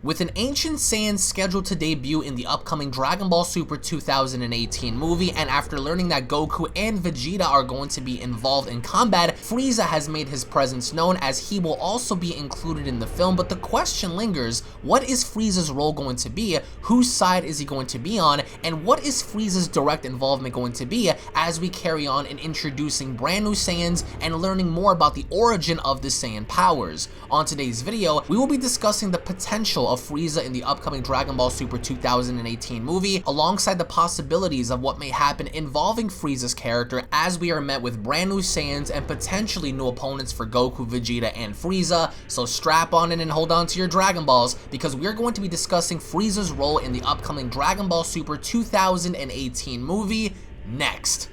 With an Ancient Saiyan scheduled to debut in the upcoming Dragon Ball Super 2018 movie, and after learning that Goku and Vegeta are going to be involved in combat, Frieza has made his presence known as he will also be included in the film. But the question lingers, what is Frieza's role going to be? Whose side is he going to be on? And what is Frieza's direct involvement going to be as we carry on in introducing brand new Saiyans and learning more about the origin of the Saiyan powers? On today's video, we will be discussing the potential of Frieza in the upcoming Dragon Ball Super 2018 movie, alongside the possibilities of what may happen involving Frieza's character as we are met with brand new Saiyans and potentially new opponents for Goku, Vegeta, and Frieza. So strap on in and hold on to your Dragon Balls, because we are going to be discussing Frieza's role in the upcoming Dragon Ball Super 2018 movie next.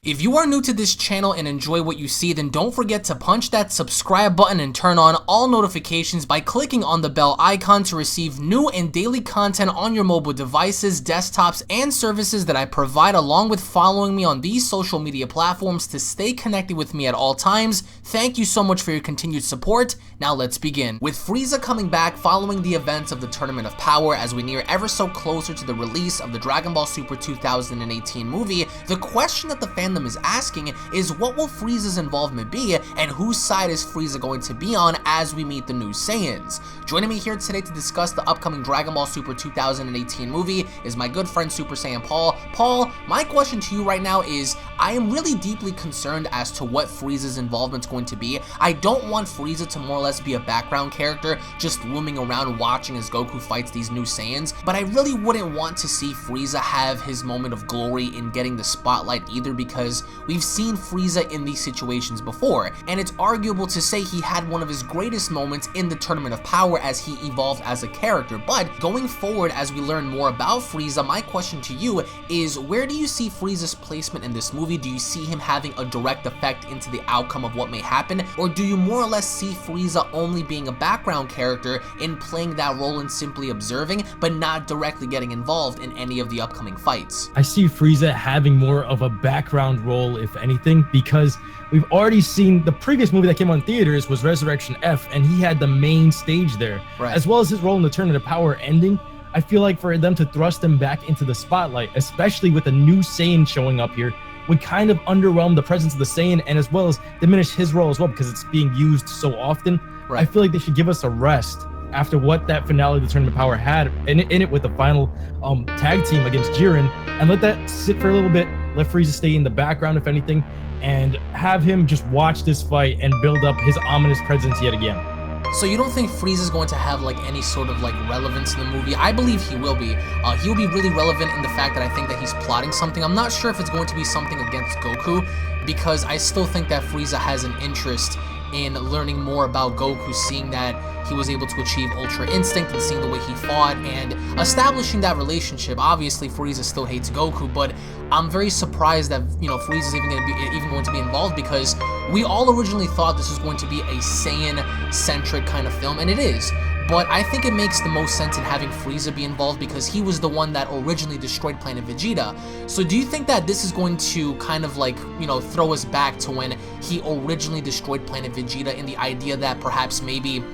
If you are new to this channel and enjoy what you see, then don't forget to punch that subscribe button and turn on all notifications by clicking on the bell icon to receive new and daily content on your mobile devices, desktops, and services that I provide, along with following me on these social media platforms to stay connected with me at all times. Thank you so much for your continued support. Now let's begin. With Frieza coming back following the events of the Tournament of Power as we near ever so closer to the release of the Dragon Ball Super 2018 movie, the question that the fandom is asking is, what will Frieza's involvement be, and whose side is Frieza going to be on as we meet the new Saiyans? Joining me here today to discuss the upcoming Dragon Ball Super 2018 movie is my good friend SuperSaiyanPaul. Paul, my question to you right now is, I am really deeply concerned as to what Frieza's involvement is going to be. I don't want Frieza to more or less be a background character just looming around watching as Goku fights these new Saiyans, but I really wouldn't want to see Frieza have his moment of glory in getting the spotlight either, because we've seen Frieza in these situations before, and it's arguable to say he had one of his greatest moments in the Tournament of Power as he evolved as a character. But going forward, as we learn more about Frieza, my question to you is, where do you see Frieza's placement in this movie? Do you see him having a direct effect into the outcome of what may happen, or do you more or less see Frieza only being a background character in playing that role and simply observing, but not directly getting involved in any of the upcoming fights? I see Frieza having more of a background role, if anything, because we've already seen the previous movie that came on theaters was Resurrection F, and he had the main stage there, right, as well as his role in the Tournament of Power ending. I feel like for them to thrust him back into the spotlight, especially with a new Saiyan showing up here, would kind of underwhelm the presence of the Saiyan, and as well as diminish his role as well, because it's being used so often. Right. I feel like they should give us a rest after what that finale of the Tournament of Power had in it with the final tag team against Jiren, and let that sit for a little bit, let Frieza stay in the background if anything, and have him just watch this fight and build up his ominous presence yet again. So you don't think Frieza's going to have like any sort of like relevance in the movie? I believe he will be. He will be really relevant in the fact that I think that he's plotting something. I'm not sure if it's going to be something against Goku, because I still think that Frieza has an interest in learning more about Goku, seeing that he was able to achieve Ultra Instinct and seeing the way he fought and establishing that relationship. Obviously, Frieza still hates Goku, but I'm very surprised that, you know, Frieza's even going to be involved, because we all originally thought this was going to be a Saiyan-centric kind of film, and it is. But I think it makes the most sense in having Frieza be involved, because he was the one that originally destroyed Planet Vegeta. So do you think that this is going to kind of like, you know, throw us back to when he originally destroyed Planet Vegeta, in the idea that perhaps maybe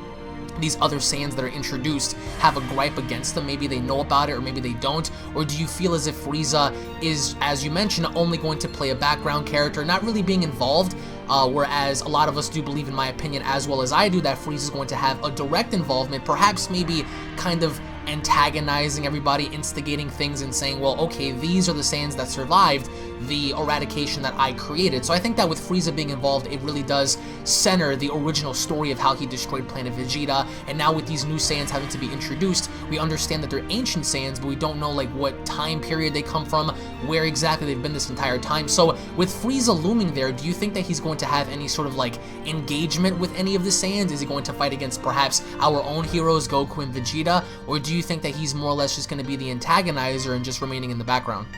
these other Saiyans that are introduced have a gripe against them? Maybe they know about it, or maybe they don't. Or do you feel as if Frieza is, as you mentioned, only going to play a background character, not really being involved, whereas a lot of us do believe, in my opinion, as well as I do, that Frieza is going to have a direct involvement, perhaps maybe kind of antagonizing everybody, instigating things and saying, well, okay, these are the Saiyans that survived the eradication that I created. So I think that with Frieza being involved, it really does center the original story of how he destroyed Planet Vegeta. And now with these new Saiyans having to be introduced, we understand that they're ancient Saiyans, but we don't know like what time period they come from, where exactly they've been this entire time. So with Frieza looming there, do you think that he's going to have any sort of like engagement with any of the Saiyans? Is he going to fight against perhaps our own heroes, Goku and Vegeta? Or do you think that he's more or less just going to be the antagonizer and just remaining in the background?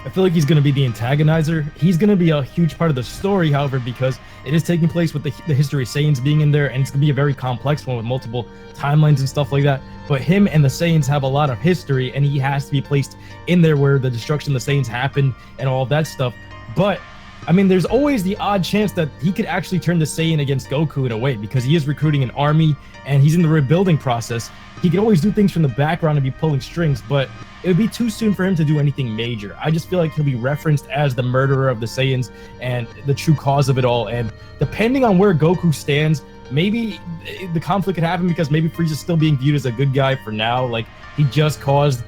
I feel like he's going to be the antagonizer. He's going to be a huge part of the story, however, because it is taking place with the history of Saiyans being in there, and it's going to be a very complex one with multiple timelines and stuff like that. But him and the Saiyans have a lot of history, and he has to be placed in there where the destruction of the Saiyans happened and all of that stuff. But I mean, there's always the odd chance that he could actually turn the Saiyan against Goku in a way, because he is recruiting an army and he's in the rebuilding process. He can always do things from the background and be pulling strings, but it would be too soon for him to do anything major. I just feel like he'll be referenced as the murderer of the Saiyans and the true cause of it all. And depending on where Goku stands, maybe the conflict could happen because maybe Frieza's still being viewed as a good guy for now. Like, he just caused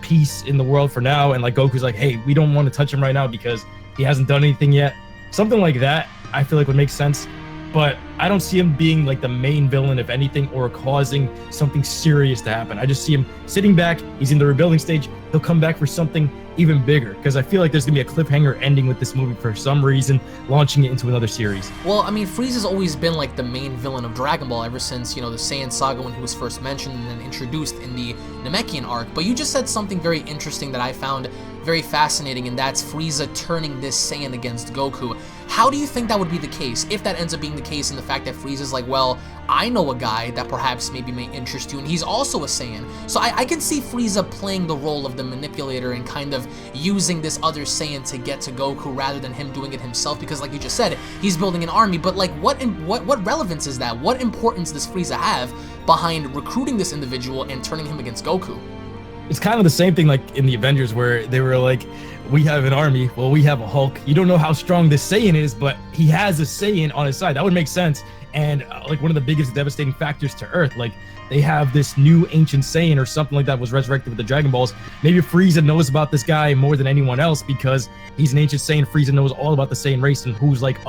peace in the world for now, and like Goku's like, hey, we don't want to touch him right now because he hasn't done anything yet. Something like that, I feel like would make sense. But I don't see him being like the main villain, if anything, or causing something serious to happen. I just see him sitting back. He's in the rebuilding stage. He'll come back for something even bigger, because I feel like there's gonna be a cliffhanger ending with this movie for some reason, launching it into another series. Well, I mean, Frieza's always been like the main villain of Dragon Ball ever since, you know, the Saiyan saga when he was first mentioned and then introduced in the Namekian arc. But you just said something very interesting that I found very fascinating, and that's Frieza turning this Saiyan against Goku. How do you think that would be the case, if that ends up being the case, in the fact that Frieza's like, well, I know a guy that perhaps maybe may interest you, and he's also a Saiyan. So I can see Frieza playing the role of the manipulator and kind of using this other Saiyan to get to Goku rather than him doing it himself, because like you just said, he's building an army. But like, what relevance is that? What importance does Frieza have behind recruiting this individual and turning him against Goku? It's kind of the same thing like in the Avengers, where they were like, we have an army, well, we have a Hulk. You don't know how strong this Saiyan is, but he has a Saiyan on his side. That would make sense. And like one of the biggest devastating factors to Earth, like they have this new ancient Saiyan or something like that was resurrected with the Dragon Balls. Maybe Frieza knows about this guy more than anyone else because he's an ancient Saiyan. Frieza knows all about the Saiyan race and who's like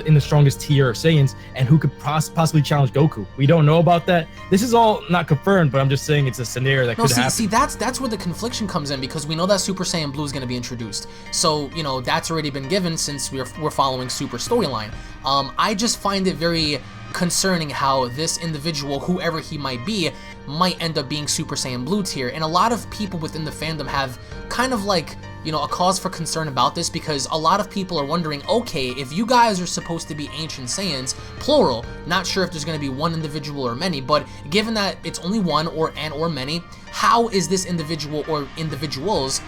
in the strongest tier of Saiyans and who could possibly challenge Goku. We don't know about that. This is all not confirmed, but I'm just saying it's a scenario that could happen. See, that's where the confliction comes in, because we know that Super Saiyan Blue is going to be introduced. So, you know, that's already been given since we're following Super storyline. I just find it very concerning how this individual, whoever he might be, might end up being Super Saiyan Blue tier. And a lot of people within the fandom have kind of like, you know, a cause for concern about this, because a lot of people are wondering, okay, if you guys are supposed to be ancient Saiyans, plural, not sure if there's going to be one individual or many, but given that it's only one or many, how is this individual or individuals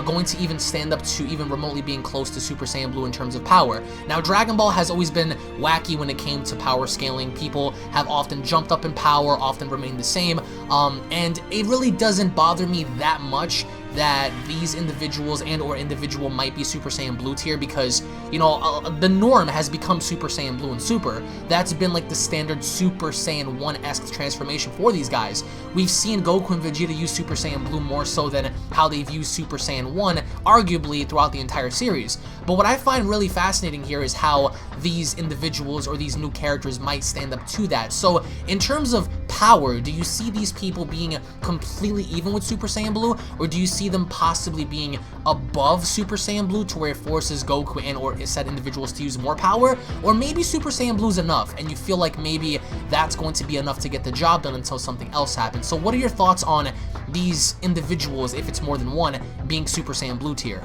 going to even stand up to even remotely being close to Super Saiyan Blue in terms of power? Now, Dragon Ball has always been wacky when it came to power scaling. People have often jumped up in power, often remained the same, and it really doesn't bother me that much that these individuals and or individual might be Super Saiyan Blue tier, because, you know, the norm has become Super Saiyan Blue and Super. That's been like the standard Super Saiyan 1-esque transformation for these guys. We've seen Goku and Vegeta use Super Saiyan Blue more so than how they've used Super Saiyan 1, arguably, throughout the entire series. But what I find really fascinating here is how these individuals or these new characters might stand up to that. So in terms of power, do you see these people being completely even with Super Saiyan Blue, or do you see them possibly being above Super Saiyan Blue to where it forces Goku and or said individuals to use more power? Or maybe Super Saiyan Blue is enough and you feel like maybe that's going to be enough to get the job done until something else happens? So what are your thoughts on these individuals, if it's more than one, being Super Saiyan Blue tier?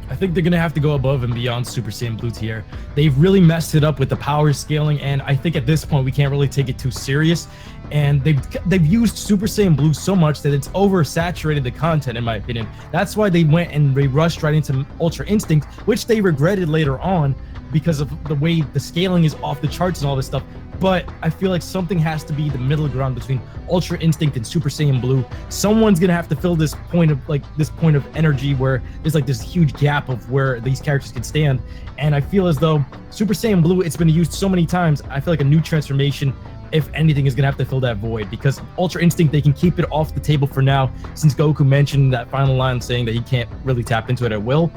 I think they're gonna have to go above and beyond Super Saiyan Blue tier. They've really messed it up with the power scaling, and I think at this point we can't really take it too serious. And they've used Super Saiyan Blue so much that it's oversaturated the content, in my opinion. That's why they went and they rushed right into Ultra Instinct, which they regretted later on because of the way the scaling is off the charts and all this stuff. But I feel like something has to be the middle ground between Ultra Instinct and Super Saiyan Blue. Someone's gonna have to fill this point of energy where there's like this huge gap of where these characters can stand. And I feel as though Super Saiyan Blue, it's been used so many times. I feel like a new transformation, if anything, is gonna have to fill that void, because Ultra Instinct, they can keep it off the table for now, since Goku mentioned that final line saying that he can't really tap into it at will.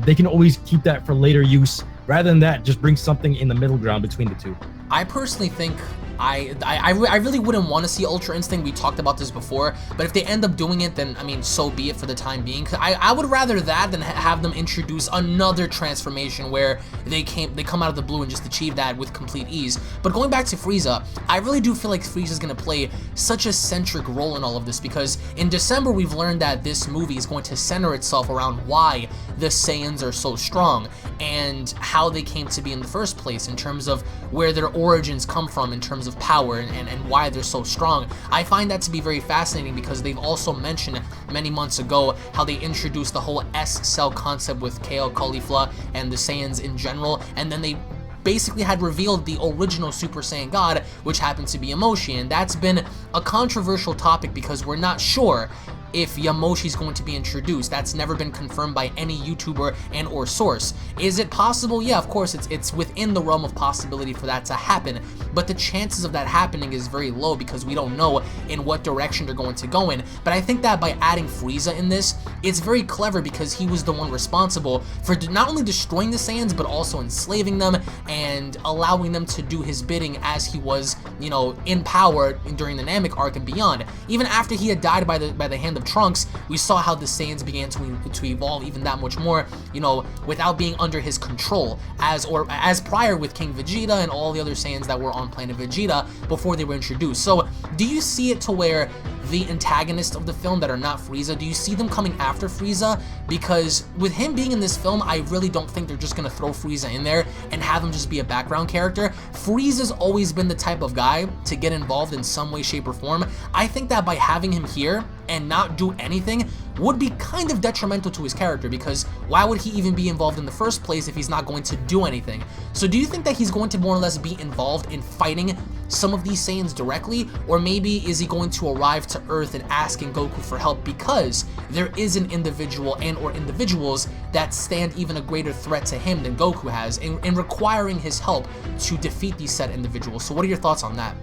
They can always keep that for later use. Rather than that, just bring something in the middle ground between the two. I personally think I really wouldn't want to see Ultra Instinct. We talked about this before, but if they end up doing it, then I mean, so be it for the time being. I would rather that than have them introduce another transformation where they come out of the blue and just achieve that with complete ease. But going back to Frieza, I really do feel like Frieza is going to play such a centric role in all of this, because in December we've learned that this movie is going to center itself around why the Saiyans are so strong and how they came to be in the first place, in terms of where their origins come from in terms of power and why they're so strong. I find that to be very fascinating, because they've also mentioned many months ago how they introduced the whole S-cell concept with KO Caulifla and the Saiyans in general, and then they basically had revealed the original Super Saiyan God, which happened to be Yamoshi, and that's been a controversial topic because we're not sure if Yamoshi's going to be introduced. That's never been confirmed by any YouTuber and or source. Is it possible? Yeah, of course, it's within the realm of possibility for that to happen, but the chances of that happening is very low because we don't know in what direction they're going to go in. But I think that by adding Frieza in this, it's very clever because he was the one responsible for not only destroying the Saiyans, but also enslaving them and allowing them to do his bidding as he was, you know, in power during the Namek arc and beyond. Even after he had died by the hand of Trunks, we saw how the Saiyans began to evolve even that much more, you know, without being under his control, as prior with King Vegeta and all the other Saiyans that were on planet Vegeta before they were introduced. So do you see it to where the antagonists of the film that are not Frieza, do you see them coming after Frieza? Because with him being in this film, I really don't think they're just gonna throw Frieza in there and have him just be a background character. Frieza's always been the type of guy to get involved in some way, shape, or form. I think that by having him here and not do anything would be kind of detrimental to his character, because why would he even be involved in the first place if he's not going to do anything? So do you think that he's going to more or less be involved in fighting some of these Saiyans directly, or maybe is he going to arrive to Earth and asking Goku for help because there is an individual and or individuals that stand even a greater threat to him than Goku has in requiring his help to defeat these said individuals? So what are your thoughts on that?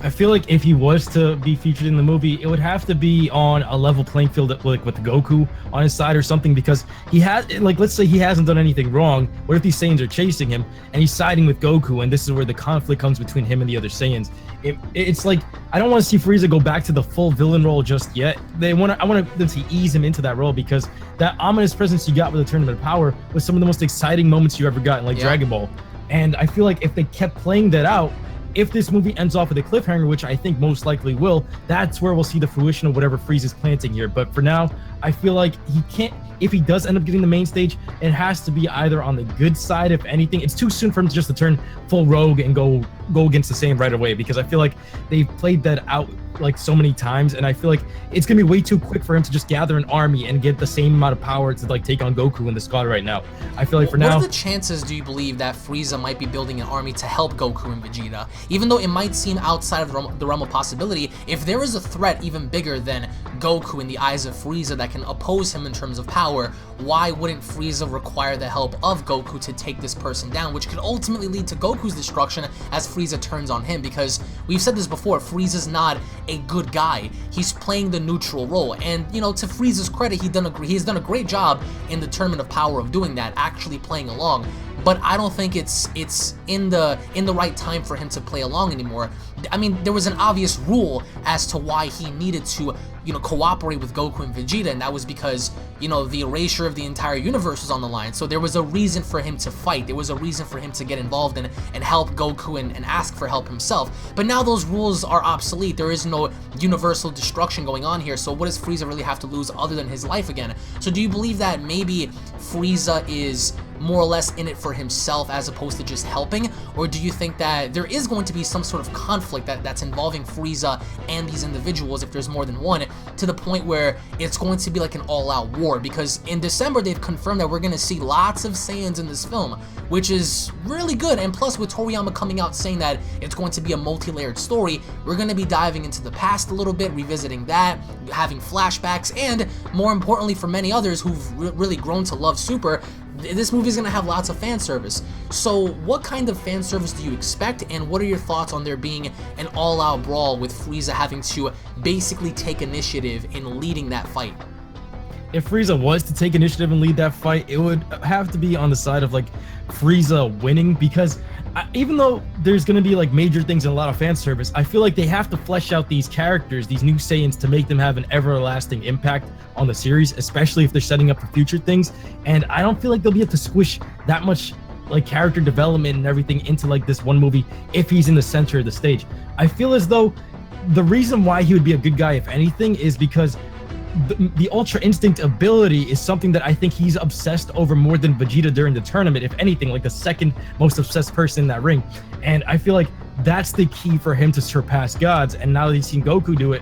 I feel like if he was to be featured in the movie, it would have to be on a level playing field, like with Goku on his side or something, because he has, like, let's say he hasn't done anything wrong. What if these Saiyans are chasing him and he's siding with Goku, and this is where the conflict comes between him and the other Saiyans? It's like, I don't want to see Frieza go back to the full villain role just yet. I want them to ease him into that role, because that ominous presence you got with the Tournament of Power was some of the most exciting moments you ever got in, like, Dragon Ball. And I feel like if they kept playing that out, if this movie ends off with a cliffhanger, which I think most likely will, that's where we'll see the fruition of whatever Frieza's planting here. But for now, I feel like he can't, if he does end up getting the main stage, it has to be either on the good side, if anything. It's too soon for him just to turn full rogue and go against the Saiyan right away, because I feel like they've played that out like so many times, and I feel like it's gonna be way too quick for him to just gather an army and get the same amount of power to like take on Goku in the squad right now. I feel like for now, what are the chances, do you believe, that Frieza might be building an army to help Goku and Vegeta? Even though it might seem outside of the realm of possibility, if there is a threat even bigger than Goku in the eyes of Frieza that can oppose him in terms of power, why wouldn't Frieza require the help of Goku to take this person down, which could ultimately lead to Goku's destruction as Frieza turns on him? Because we've said this before, Frieza's not a good guy. He's playing the neutral role, and you know, to Frieza's credit, he's done a great job in the Tournament of Power of doing that, actually playing along. But I don't think it's in the right time for him to play along anymore. I mean, there was an obvious rule as to why he needed to, you know, cooperate with Goku and Vegeta, and that was because, you know, the erasure of the entire universe was on the line. So there was a reason for him to fight. There was a reason for him to get involved and help Goku and ask for help himself. But now those rules are obsolete. There is no universal destruction going on here. So what does Frieza really have to lose other than his life again? So do you believe that maybe Frieza is more or less in it for himself as opposed to just helping? Or do you think that there is going to be some sort of conflict that's involving Frieza and these individuals, if there's more than one, to the point where it's going to be like an all-out war? Because in December they've confirmed that we're going to see lots of Saiyans in this film, which is really good. And plus, with Toriyama coming out saying that it's going to be a multi-layered story, we're going to be diving into the past a little bit, revisiting that, having flashbacks, and more importantly for many others who've really grown to love Super, this movie is going to have lots of fan service. So what kind of fan service do you expect, and what are your thoughts on there being an all-out brawl with Frieza having to basically take initiative in leading that fight? if Frieza was to take initiative and lead that fight, it would have to be on the side of like Frieza winning, because even though there's going to be like major things and a lot of fan service, I feel like they have to flesh out these characters, these new Saiyans, to make them have an everlasting impact on the series, especially if they're setting up for future things. And I don't feel like they'll be able to squish that much like character development and everything into like this one movie if he's in the center of the stage. I feel as though the reason why he would be a good guy, if anything, is because the Ultra Instinct ability is something that I think he's obsessed over more than Vegeta during the tournament, if anything, like the second most obsessed person in that ring. And I feel like that's the key for him to surpass gods. And now that he's seen Goku do it,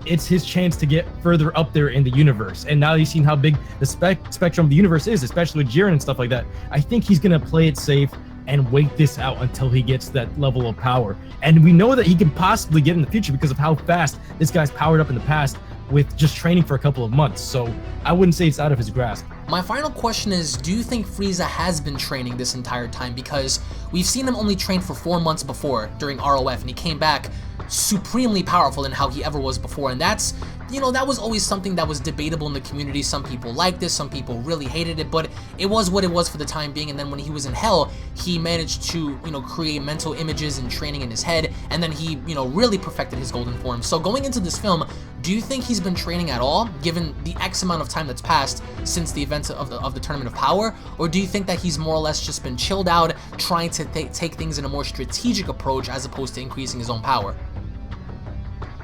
it's his chance to get further up there in the universe. And now he's seen how big the spectrum of the universe is, especially with Jiren and stuff like that. I think he's going to play it safe and wait this out until he gets that level of power. And we know that he can possibly get in the future because of how fast this guy's powered up in the past with just training for a couple of months. So I wouldn't say it's out of his grasp. My final question is, do you think Frieza has been training this entire time? Because we've seen him only train for 4 months before during ROF, and he came back supremely powerful than how he ever was before. And that's, you know, that was always something that was debatable in the community. Some people liked this, some people really hated it, but it was what it was for the time being. And then when he was in Hell, he managed to, you know, create mental images and training in his head, and then he, you know, really perfected his golden form. So going into this film, do you think he's been training at all, given the X amount of time that's passed since the events of the Tournament of Power? Or do you think that he's more or less just been chilled out, trying to take things in a more strategic approach as opposed to increasing his own power?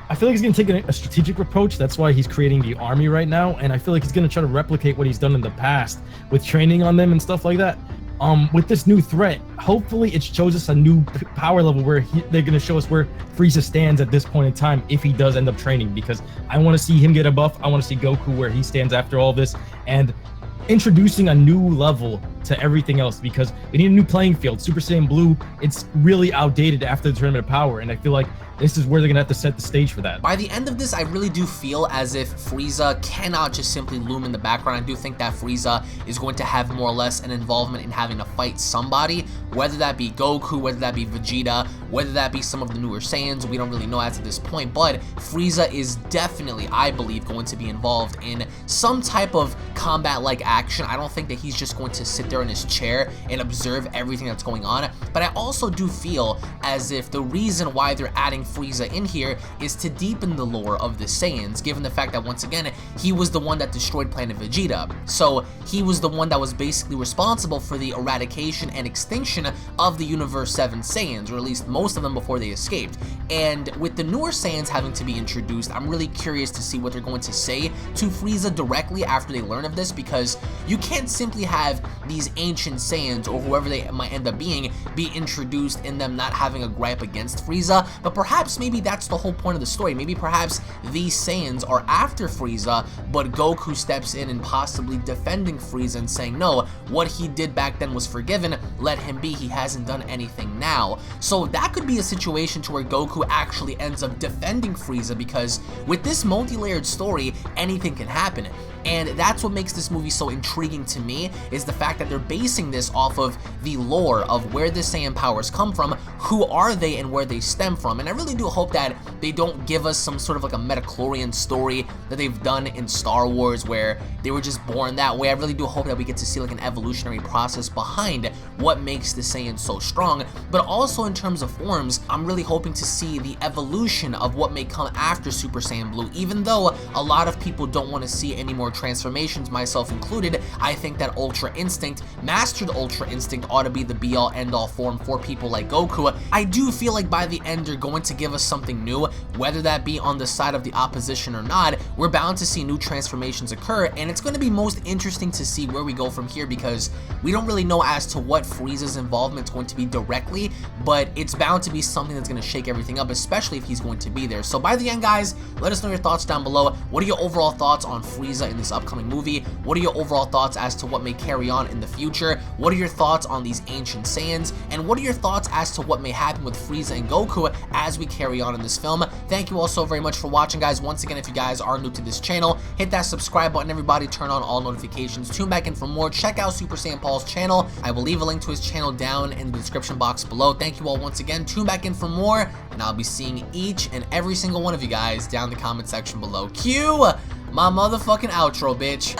I feel like he's going to take a strategic approach. That's why he's creating the army right now. And I feel like he's going to try to replicate what he's done in the past with training on them and stuff like that. With this new threat, hopefully it shows us a new power level where they're going to show us where Frieza stands at this point in time if he does end up training, because I want to see him get a buff. I want to see Goku where he stands after all this, and introducing a new level to everything else, because we need a new playing field. Super Saiyan Blue, it's really outdated after the Tournament of Power, and I feel like this is where they're gonna have to set the stage for that. By the end of this, I really do feel as if Frieza cannot just simply loom in the background. I do think that Frieza is going to have more or less an involvement in having to fight somebody, whether that be Goku, whether that be Vegeta, whether that be some of the newer Saiyans. We don't really know as of this point, but Frieza is definitely, I believe, going to be involved in some type of combat-like action. I don't think that he's just going to sit there in his chair and observe everything that's going on, but I also do feel as if the reason why they're adding Frieza in here is to deepen the lore of the Saiyans, given the fact that, once again, he was the one that destroyed Planet Vegeta. So he was the one that was basically responsible for the eradication and extinction of the Universe 7 Saiyans, or at least most of them before they escaped. And with the newer Saiyans having to be introduced, I'm really curious to see what they're going to say to Frieza directly after they learn of this, because you can't simply have these ancient Saiyans, or whoever they might end up being, be introduced and them not having a gripe against Frieza. But perhaps maybe that's the whole point of the story. Maybe perhaps these Saiyans are after Frieza, but Goku steps in and possibly defending Frieza and saying, no, what he did back then was forgiven, let him be, he hasn't done anything now. So that could be a situation to where Goku actually ends up defending Frieza, because with this multi-layered story, anything can happen. And that's what makes this movie so intriguing to me, is the fact that they're basing this off of the lore of where the Saiyan powers come from, who are they, and where they stem from. And I really do hope that they don't give us some sort of like a midichlorian story that they've done in Star Wars where they were just born that way. I really do hope that we get to see like an evolutionary process behind what makes the Saiyans so strong. But also in terms of forms, I'm really hoping to see the evolution of what may come after Super Saiyan Blue. Even though a lot of people don't want to see any more transformations, myself included, I think that Ultra Instinct, Mastered Ultra Instinct, ought to be the be-all end-all form for people like Goku. I do feel like by the end they're going to give us something new, whether that be on the side of the opposition or not. We're bound to see new transformations occur, and it's going to be most interesting to see where we go from here, because we don't really know as to what Frieza's involvement is going to be directly, but it's bound to be something that's going to shake everything up, especially if he's going to be there. So by the end, guys, let us know your thoughts down below. What are your overall thoughts on Frieza in this upcoming movie? What are your overall thoughts as to what may carry on in the future? What are your thoughts on these ancient Saiyans? And what are your thoughts as to what may happen with Frieza and Goku as we carry on in this film? Thank you all so very much for watching, guys. Once again, if you guys are new to this channel, hit that subscribe button, everybody. Turn on all notifications. Tune back in for more. Check out SuperSaiyanPaul's channel. I will leave a link to his channel down in the description box below. Thank you all once again. Tune back in for more, and I'll be seeing each and every single one of you guys down in the comment section below. Cue my motherfucking outro, bitch.